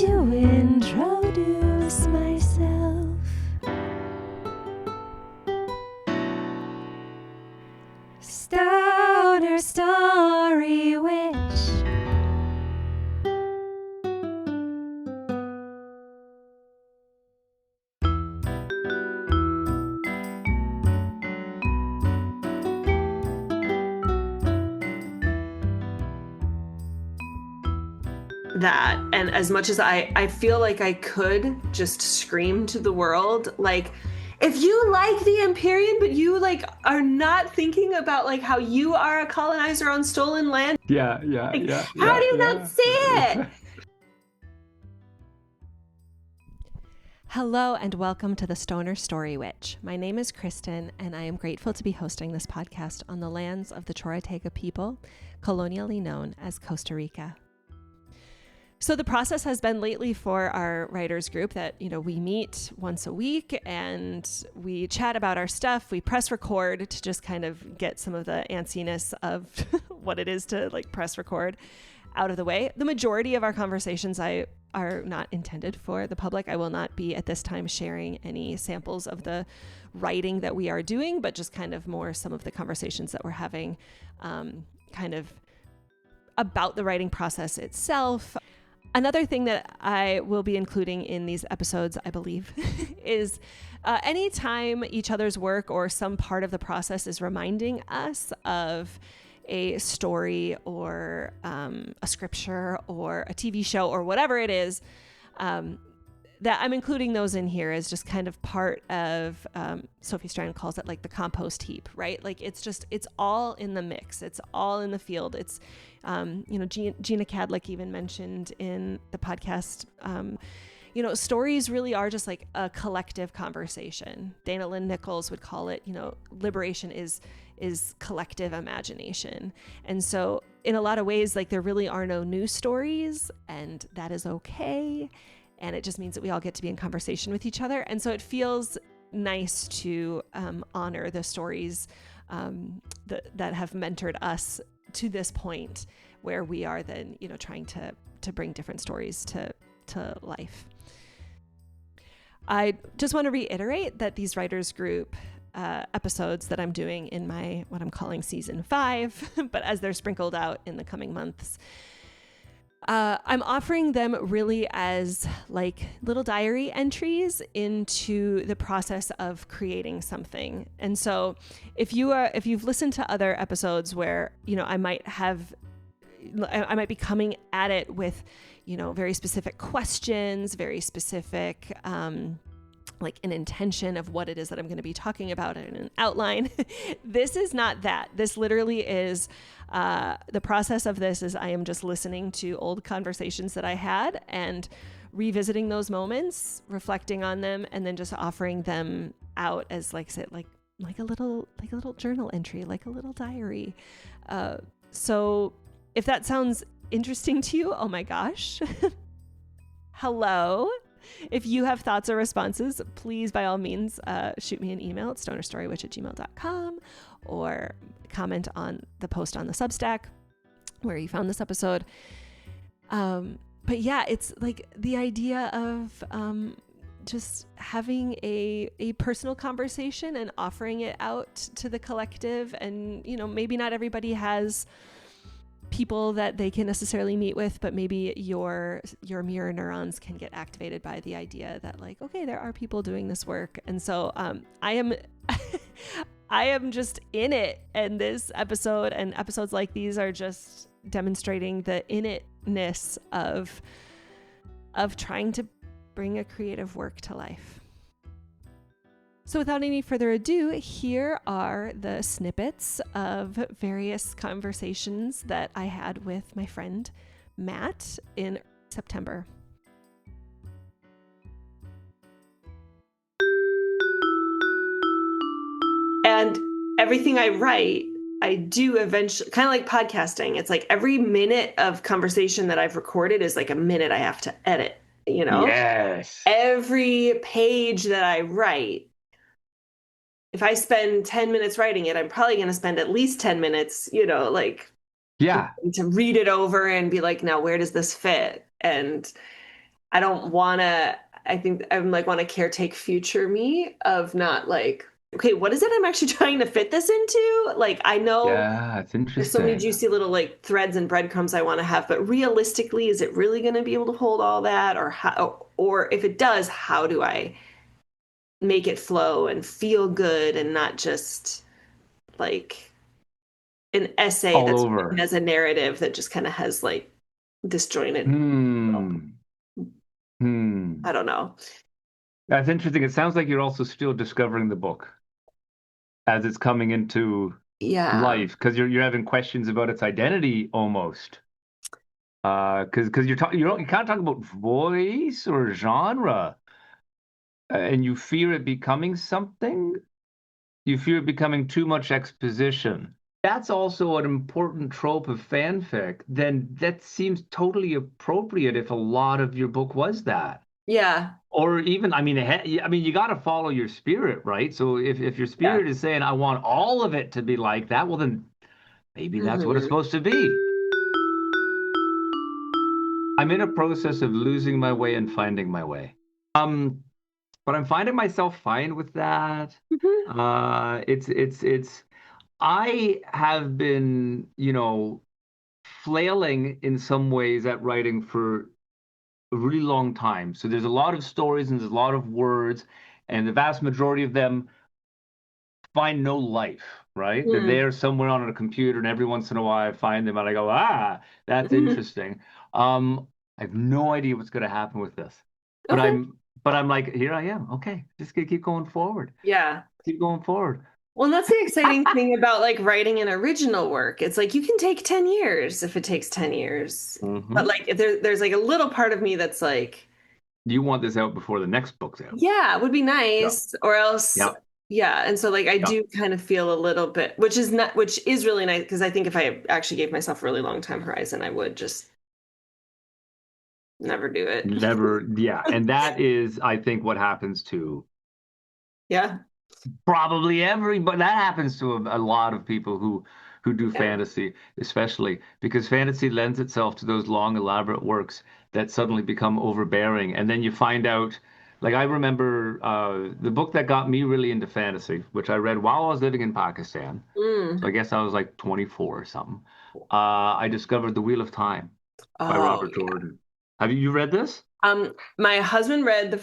to introduce myself. Stoner Story Witch. That, and as much as I feel like I could just scream to the world, like, if you like the Empyrean but you like are not thinking about like how you are a colonizer on stolen land, yeah how do you not see it? Hello and welcome to the Stoner Story Witch. My name is Kristen and I am grateful to be hosting this podcast on the lands of the Chorotega people, colonially known as Costa Rica. So the process has been lately for our writers group that, we meet once a week and we chat about our stuff. We press record to just kind of get some of the antsiness of what it is to like press record out of the way. The majority of our conversations are not intended for the public. I will not be at this time sharing any samples of the writing that we are doing, but just kind of more some of the conversations that we're having kind of about the writing process itself. Another thing that I will be including in these episodes, I believe, is anytime each other's work or some part of the process is reminding us of a story or a scripture or a TV show or whatever it is, that I'm including those in here as just kind of part of, Sophie Strand calls it like the compost heap, right? Like it's all in the mix. It's all in the field. It's, Gina Cadlick even mentioned in the podcast, stories really are just like a collective conversation. Dana Lynn Nichols would call it, liberation is collective imagination. And so in a lot of ways, like there really are no new stories, and that is okay. And it just means that we all get to be in conversation with each other. And so it feels nice to honor the stories that have mentored us to this point where we are then, trying to bring different stories to life. I just want to reiterate that these writers group episodes that I'm doing in my, what I'm calling season 5, but as they're sprinkled out in the coming months, I'm offering them really as like little diary entries into the process of creating something. And so if you've listened to other episodes where, I might be coming at it with, very specific questions, very specific, like an intention of what it is that I'm going to be talking about in an outline. This is not that. This literally is, the process of this is I am just listening to old conversations that I had and revisiting those moments, reflecting on them, and then just offering them out as like a little journal entry, like a little diary. So if that sounds interesting to you, oh my gosh, hello. If you have thoughts or responses, please, by all means, shoot me an email at stonerstorywitch@gmail.com or comment on the post on the Substack where you found this episode. But yeah, it's like the idea of just having a personal conversation and offering it out to the collective. And, maybe not everybody has people that they can necessarily meet with, but maybe your mirror neurons can get activated by the idea that like, okay, there are people doing this work. And so I am just in it. And this episode and episodes like these are just demonstrating the in itness of trying to bring a creative work to life. So without any further ado, here are the snippets of various conversations that I had with my friend Matt in September. And everything I write, I do eventually, kind of like podcasting. It's like every minute of conversation that I've recorded is like a minute I have to edit, Yes. Every page that I write, if I spend 10 minutes writing it, I'm probably going to spend at least 10 minutes, to read it over and be like, now where does this fit? And I don't want to, I think I'm like want to caretake future me of not like, okay, what is it I'm actually trying to fit this into? Like, I know Yeah, it's there's so many interesting. juicy little like threads and breadcrumbs I want to have, but realistically, is it really going to be able to hold all that? Or how, or if it does, how do I make it flow and feel good and not just like an essay All that's written over. as a narrative that just kind of has like disjointed, Hmm. Hmm. I don't know. That's interesting. It sounds like you're also still discovering the book as it's coming into Yeah. life because you're having questions about its identity almost. Because you can't talk about voice or genre, and you fear it becoming something. You fear it becoming too much exposition. That's also an important trope of fanfic. Then that seems totally appropriate if a lot of your book was that. Yeah. Or even, I mean, I mean, you got to follow your spirit, right? So if your Yeah. spirit is saying, I want all of it to be like that, well, then maybe that's what it's Hmm. supposed to be. I'm in a process of losing my way and finding my way. But I'm finding myself fine with that. Hmm. It's I have been, flailing in some ways at writing for a really long time. So there's a lot of stories and there's a lot of words, and the vast majority of them find no life, right? They're Mm. there somewhere on a computer, and every once in a while I find them and I go, ah, that's Hmm. interesting. I have no idea what's going to happen with this, but Okay. I'm like, here I am. Okay, just gonna keep going forward. Yeah. Keep going forward. Well, and that's the exciting thing about like writing an original work. It's like you can take 10 years if it takes 10 years. But Hmm. like if there's like a little part of me that's like, You want this out before the next book's out. yeah, it would be Yeah, nice. Or else, yeah, yeah. And so like I yeah. do kind of feel a little bit, which is really nice because I think if I actually gave myself a really long time horizon, I would just never do it. Never, yeah. And that is, I think, what happens to Yeah. probably but that happens to a lot of people who do Yeah. fantasy, especially because fantasy lends itself to those long, elaborate works that suddenly become overbearing. And then you find out, like I remember the book that got me really into fantasy, which I read while I was living in Pakistan. So Mm. I guess I was like 24 or something. I discovered The Wheel of Time by Oh, Robert yeah. Jordan. Have you read this? My husband read the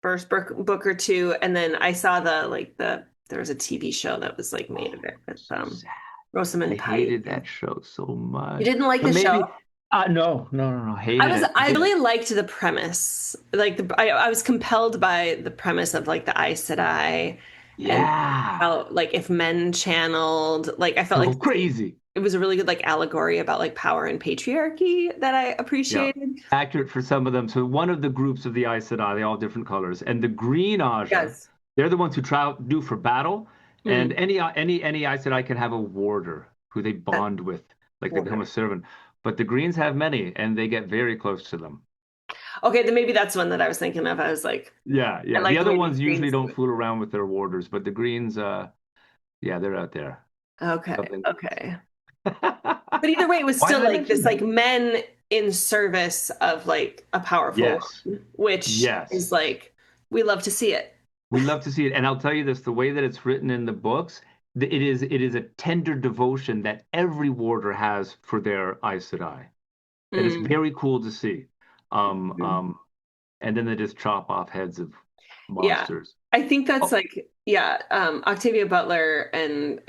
first book or two, and then I saw there was a TV show that was like made Oh, of it with so sad. I Rosamund hated Pike. that show so You much. didn't like But the show? maybe, no, no, no, no, hated it I because, really liked the premise. Like I was compelled by the premise of like the Aes Sedai and yeah, how like if men channeled, like I felt so like crazy. it was a really good like allegory about like power and patriarchy that I Yeah, appreciated. accurate for some of them. So one of the groups of the Aes Sedai, they all different colors, and the Green Aja, Yes. they're the ones who try do for battle. And Mm, any Aes Sedai can have a warder who they that bond with, like they become a order. servant. But the Greens have many, and they get very close to them. Okay, then maybe that's one that I was thinking of. I was like, Yeah, I yeah. The like the other way these ones usually greens don't do. fool around with their warders, but the Greens, yeah, they're out there. Okay, Something. okay. But either way, it was Why still did I like mention this that? like men in service of like a powerful Yes, woman, which is yes. like we love to see it. We love to see it, and I'll tell you this: the way that it's written in the books, it is a tender devotion that every warder has for their Aes Sedai, and it's Mm. very cool to see. Um, Mhm. um, and then they just chop off heads of Yeah. monsters. I think that's Oh, like, yeah, Octavia Butler and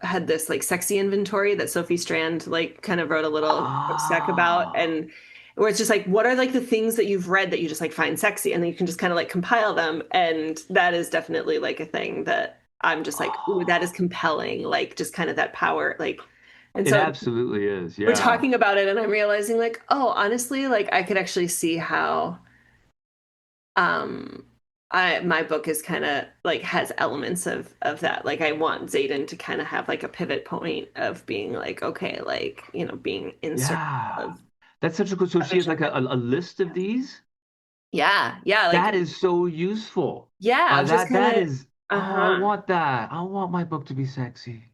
had this like sexy inventory that Sophie Strand like kind of wrote a little stack about, ah, and where it's just like, what are like the things that you've read that you just like find sexy, and then you can just kind of like compile them, and that is definitely like a thing that I'm just like, ooh, that is oh, compelling, like just kind of that power, like, and it so absolutely is. we're Yeah, talking about it, and I'm realizing like, oh, honestly, like I could actually see how um I my book is kind of like has elements of that. Like I want Zayden to kind of have like a pivot point of being like, okay, like, being in service yeah. of That's such a good. So a she has vision like that a list of these. yeah, yeah, like That is so useful. yeah, I was just That kind that of is. Oh, I uh-huh. want that. I want my book to be sexy.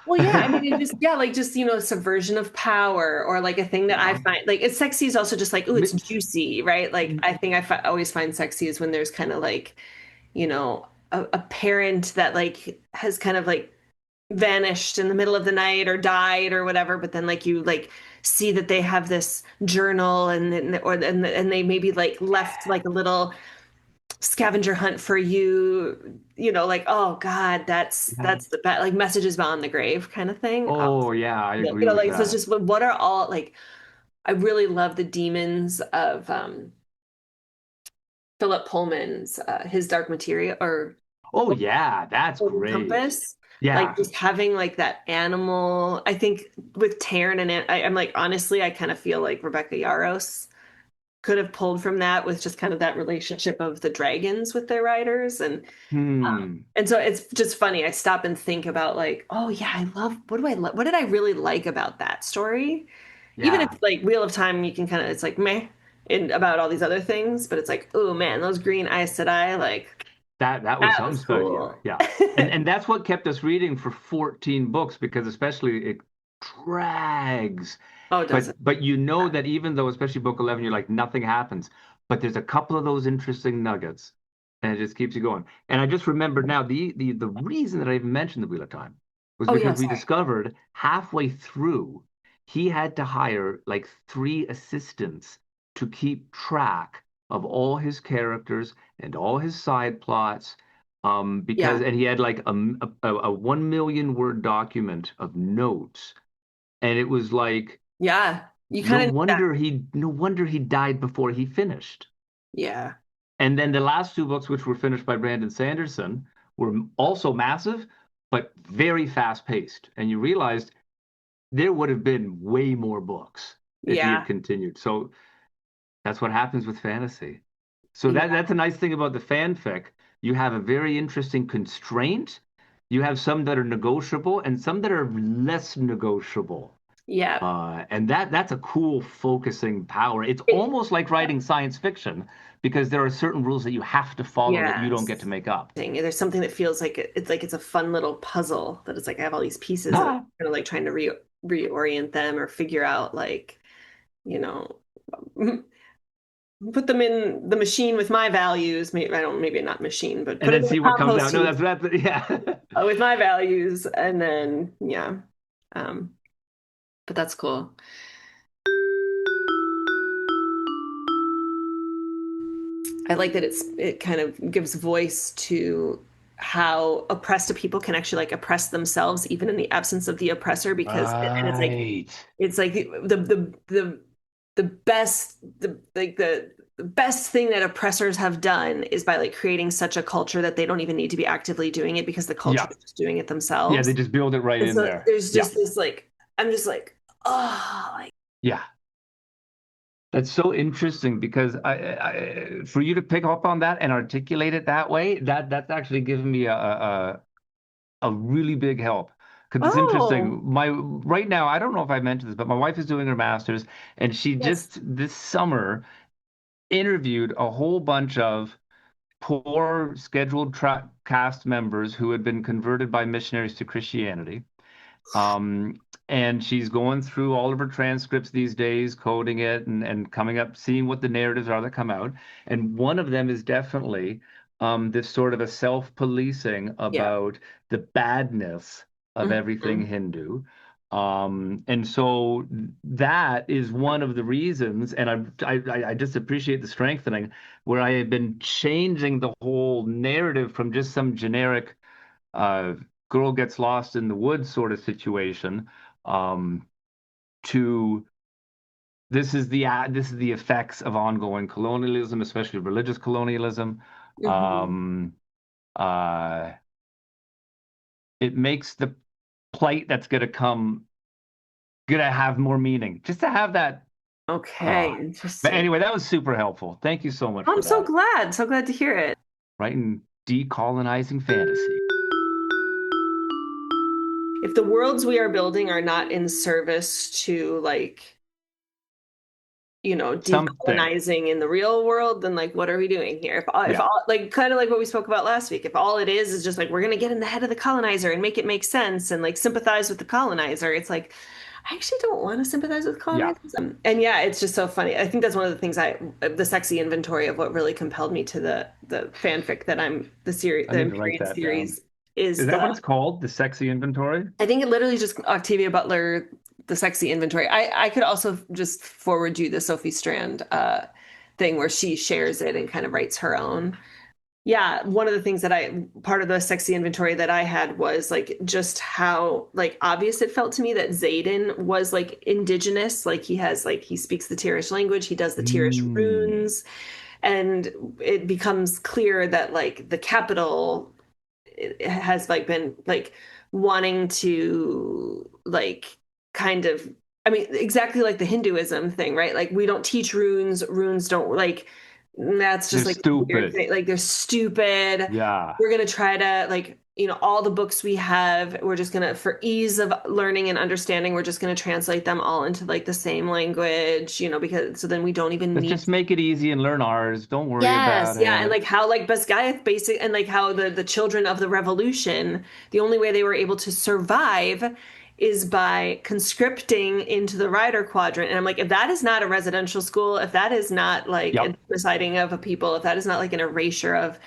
Well, yeah, I mean, it just, yeah, like just, subversion of power, or like a thing that I Yeah. find like it's sexy is also just like, oh, it's Mi- juicy, right? Like I think always find sexy is when there's kind of like, a parent that like has kind of like vanished in the middle of the night or died or whatever, but then like you like see that they have this journal, and they maybe like left like a little scavenger hunt for you, like, oh God, that's Yeah. the best, like messages beyond the grave kind of thing. Oh, Oh, yeah, I yeah, agree with like, so it's that. just what are all like, I really love the demons of Philip Pullman's his Dark Material, or Oh, yeah, that's Golden great. Compass. Like Yeah. just having like that animal, I think with Taryn and it, I'm like, honestly, I kind of feel like Rebecca Yarros could have pulled from that, with just kind of that relationship of the dragons with their riders. Hmm. And so it's just funny. I stop and think about like, oh yeah, I love, what did I really like about that story? Even if Yeah. like Wheel of Time, you can kind of, it's like meh in about all these other things, but it's like, oh man, those green Aes Sedai, like That was that something was special. cool. Yeah. And that's what kept us reading for 14 books, because especially it drags. Oh, does it? But you know that even though, especially book 11, you're like nothing happens, but there's a couple of those interesting nuggets, and it just keeps you going. And I just remembered now the reason that I even mentioned the Wheel of Time was Oh yeah, because we sorry. discovered halfway through he had to hire like three assistants to keep track of all his characters and all his side plots. Because Yeah, and he had like a 1 million word document of notes, and it was like yeah. You kind of need that. no wonder he died before he finished. Yeah, And then the last two books, which were finished by Brandon Sanderson, were also massive, but very fast paced. And you realized there would have been way more books if he had yeah, continued. So that's what happens with fantasy. So yeah, that's a nice thing about the fanfic. You have a very interesting constraint. You have some that are negotiable and some that are less negotiable. yeah. And that's a cool focusing power. It's It, almost like writing science fiction, because there are certain rules that you have to follow that you don't get to yes. make up. There's something that feels like it's like it's a fun little puzzle that it's like I have all these pieces and I'm Ah, kind of like trying to reorient them or figure out like, you know, put them in the machine with my values. Maybe I don't, maybe not machine, but and put it then in the see what comes out. compost No, heap that's yeah. with my values, and then yeah. Um, but that's cool. I like that it kind of gives voice to how oppressed people can actually like oppress themselves even in the absence of the oppressor, because and Right. it's like the best the best thing that oppressors have done is by like creating such a culture that they don't even need to be actively doing it, because the culture Yeah. is just doing it Yeah, they themselves. just build it right And in so there. there's Yeah. just this like, I'm just like, oh, like, Yeah. That's so interesting, because for you to pick up on that and articulate it that way, that's actually given me a really big help. Because it's oh, interesting. My right now, I don't know if I mentioned this, but my wife is doing her master's, and she yes. just this summer interviewed a whole bunch of poor scheduled cast members who had been converted by missionaries to Christianity. Um, and she's going through all of her transcripts these days, coding it and coming up, seeing what the narratives are that come out. And one of them is definitely this sort of a self-policing Yeah. about the badness of everything Mhm. Hindu. And so that is one of the reasons, and I just appreciate the strengthening, where I had been changing the whole narrative from just some generic uh, girl gets lost in the woods sort of situation, um, to this is the effects of ongoing colonialism, especially religious colonialism. Mhm. Um, uh, it makes the plight that's gonna have more meaning, just to have that. Okay, Uh, but interesting. anyway, that was super helpful. Thank you so much I'm for so that. glad. So glad to hear it. Right, and decolonizing fantasy. If the worlds we are building are not in service to like Something. decolonizing in the real world, then like what are we doing here? If Yeah. all like kind of like what we spoke about last week, if all it is just like we're gonna get in the head of the colonizer and make it make sense and like sympathize with the colonizer, it's like I actually don't want to sympathize with Yeah. colonizers. And yeah, it's just so funny. I think that's one of the things the sexy inventory of what really compelled me to the fanfic that I the need to write Empyrean that down. series is Is that what it's called? The sexy inventory? I think it literally just Octavia Butler, the sexy inventory. I could also just forward you the Sophie Strand thing where she shares it and kind of writes her own. Yeah, one of the things that part of the sexy inventory that I had was like just how like obvious it felt to me that Xaden was like indigenous. Like he speaks the Tirish language, he does the Tirish Mm. runes, and it becomes clear that like the capital has like been like wanting to like kind of I mean exactly like the Hinduism thing, right? Like we don't teach runes, runes don't like that's They're just like a weird stupid. thing. Like they're stupid. Yeah. We're gonna try to like all the books we have, we're just gonna for ease of learning and understanding, we're just gonna translate them all into like the same language, because so then we don't even Let's need. just make it easy and learn ours. Don't worry Yes, about yeah, and it. like how like Basgiath basic and like how the children of the revolution, the only way they were able to survive is by conscripting into the Rider Quadrant. And I'm like, if that is not a residential school, if that is not like a Yep. deciding of a people, if that is not like an erasure of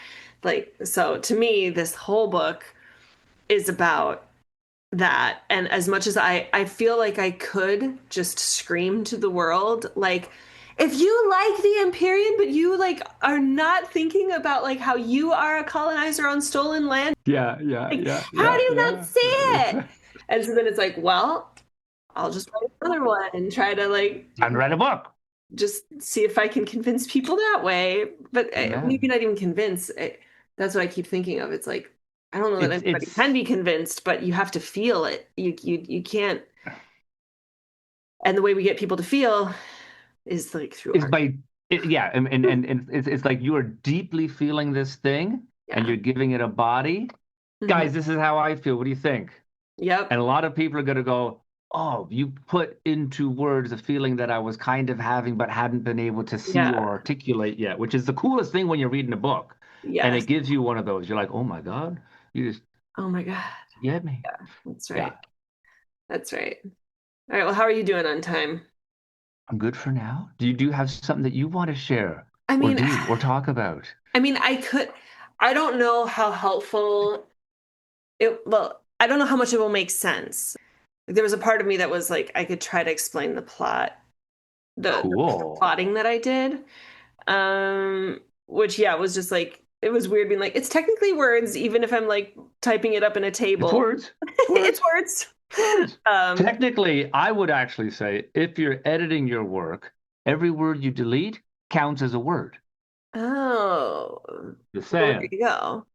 like, so to me, this whole book is about that. And as much as I feel like I could just scream to the world, like, if you like the Empyrean, but you like are not thinking about like how you are a colonizer on stolen land, Yeah, yeah, like, yeah, how yeah, do you not yeah. see it? And so then it's like, well, I'll just write another one and try to like Time to write a book. just see if I can convince people that way. But Yeah. maybe not even convince. That's what I keep thinking of. It's like I don't know that anybody can It's be convinced, but you have to feel it. You can't. And the way we get people to feel is like through it's art. by yeah, and it's like you are deeply feeling this thing and Yeah. you're giving it a body. Hmm. Guys, this is how I feel. What do you think? Yep. And a lot of people are going to go, oh, you put into words a feeling that I was kind of having but hadn't been able to see or Yeah. articulate yet, which is the coolest thing when you're reading a book. And it Yes. gives you one of those. You're like, oh my God, you just Oh my God. get me. Yeah. That's Yeah, right. That's right. All right. Well, how are you doing on time? I'm good for now. Do you have something that you want to share I or mean, do or talk about? I don't know how helpful well, I don't know how much it will make sense. Like, there was a part of me that was like, I could try to explain the plot, the Cool. plotting that I did. Which yeah, was just like it was weird being like it's technically words, even if I'm like typing it up in a It's table. words. It's It's words. words. Words. Um, Technically, I would actually say if you're editing your work, every word you delete counts as a word. oh, Just well, there saying. you go.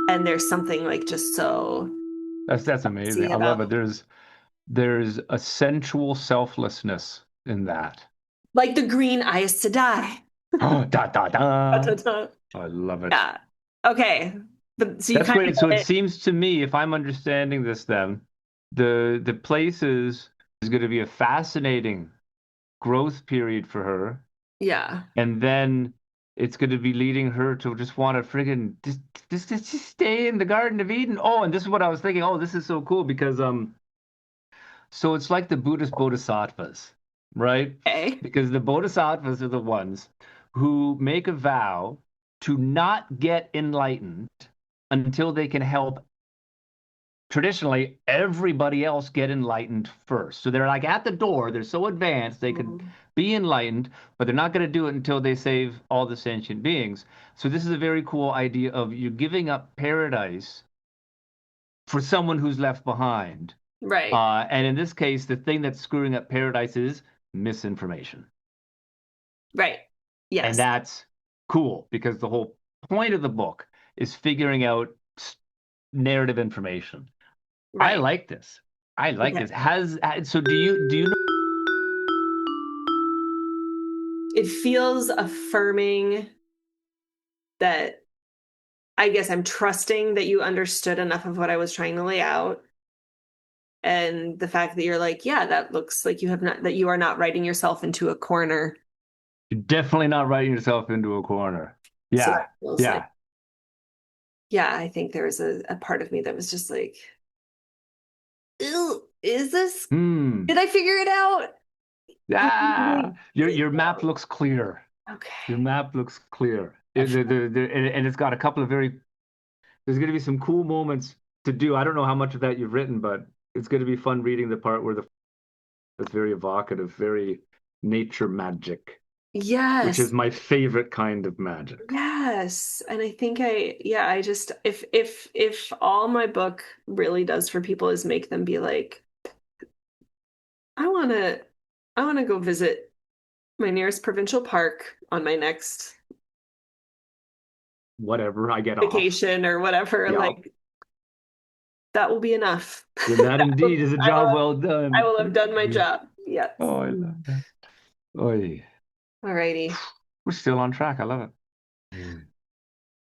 And there's something like just so That's amazing. sexy I love it. about There's a sensual selflessness in that. like the green eyes to die. Oh, da da da. Da-da-da. I love it. Yeah. Okay. But so you That's kind great. of So get it it. seems to me, if I'm understanding this, then the places is going to be a fascinating growth period for her, Yeah. and then it's going to be leading her to just want to friggin' just stay in the Garden of Eden. Oh, and this is what I was thinking. Oh, this is so cool because so it's like the Buddhist bodhisattvas, right? Okay. Because the bodhisattvas are the ones who make a vow to not get enlightened until they can help traditionally everybody else get enlightened first. So they're like at the door, they're so advanced they could Mhm. be enlightened, but they're not going to do it until they save all the sentient beings. So this is a very cool idea of you giving up paradise for someone who's left behind. Right. And in this case, the thing that's screwing up paradise is misinformation. Right. And Yes. that's cool because the whole point of the book is figuring out narrative information. I Right. like this. I like Okay. this. So do you know It feels affirming that I guess I'm trusting that you understood enough of what I was trying to lay out. And the fact that you're like, yeah, that looks like you are not writing yourself into a corner. You're definitely not writing yourself into a corner. So Yeah. that feels like, yeah, I think there was a part of me that was just like, ew, is this, did I figure it out? Yeah. Your map looks clear. Okay. Your map looks clear. And it's got a couple of there's going to be some cool moments to do. I don't know how much of that you've written, but it's going to be fun reading the part where it's very evocative, very nature magic. Yes. Which is my favorite kind of magic. Yes. And I think I just, if all my book really does for people is make them be like, I want to go visit my nearest provincial park on my next whatever I get vacation or whatever, like that will be enough. Then that indeed is a job well done. I will have done my job. Yes. Oh, I love that. Oy. All righty. We're still on track. I love it.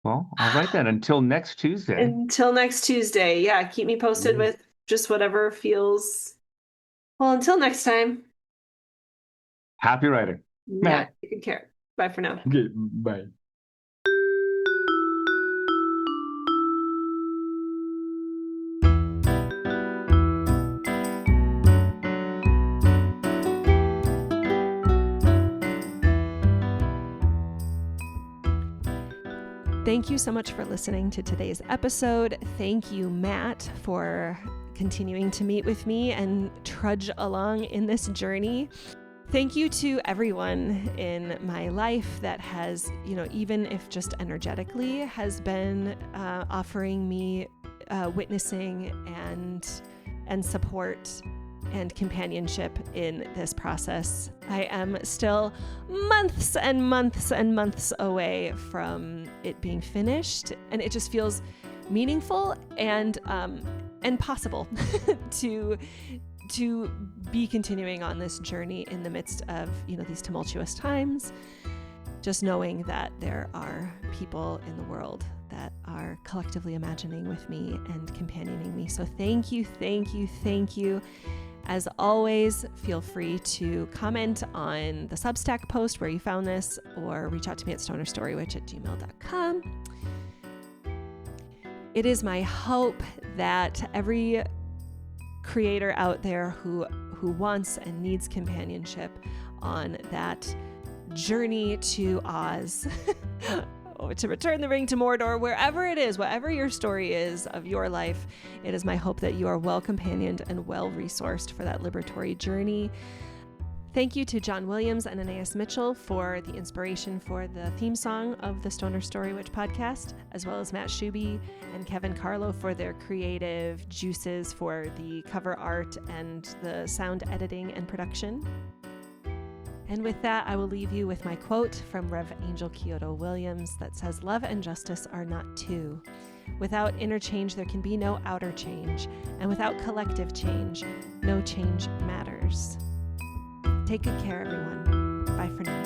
Well, all right then. Until next Tuesday. Until next Tuesday. Yeah, keep me posted with just whatever feels. Well, until next time. Happy writing. Yeah, take good care. Bye for now. Okay, bye. Thank you so much for listening to today's episode. Thank you, Matt, for continuing to meet with me and trudge along in this journey. Thank you to everyone in my life that has, even if just energetically, has been offering me witnessing and support and companionship in this process. I am still months and months and months away from it being finished, and it just feels meaningful and possible to be continuing on this journey in the midst of these tumultuous times. Just knowing that there are people in the world that are collectively imagining with me and companioning me. So thank you, thank you, thank you. As always, feel free to comment on the Substack post where you found this, or reach out to me at stonerstorywitch@gmail.com. It is my hope that every creator out there who wants and needs companionship on that journey to Oz, or to return the ring to Mordor, wherever it is, whatever your story is of your life, it is my hope that you are well companioned and well resourced for that liberatory journey. Thank you to John Williams and Anais Mitchell for the inspiration for the theme song of the Stoner Story Witch podcast, as well as Matt Schubbe and Kevin Carlo for their creative juices for the cover art and the sound editing and production. And with that, I will leave you with my quote from Rev. Angel Kyoto Williams that says, "Love and justice are not two. Without inner change, there can be no outer change. And without collective change, no change matters." Take good care, everyone. Bye for now.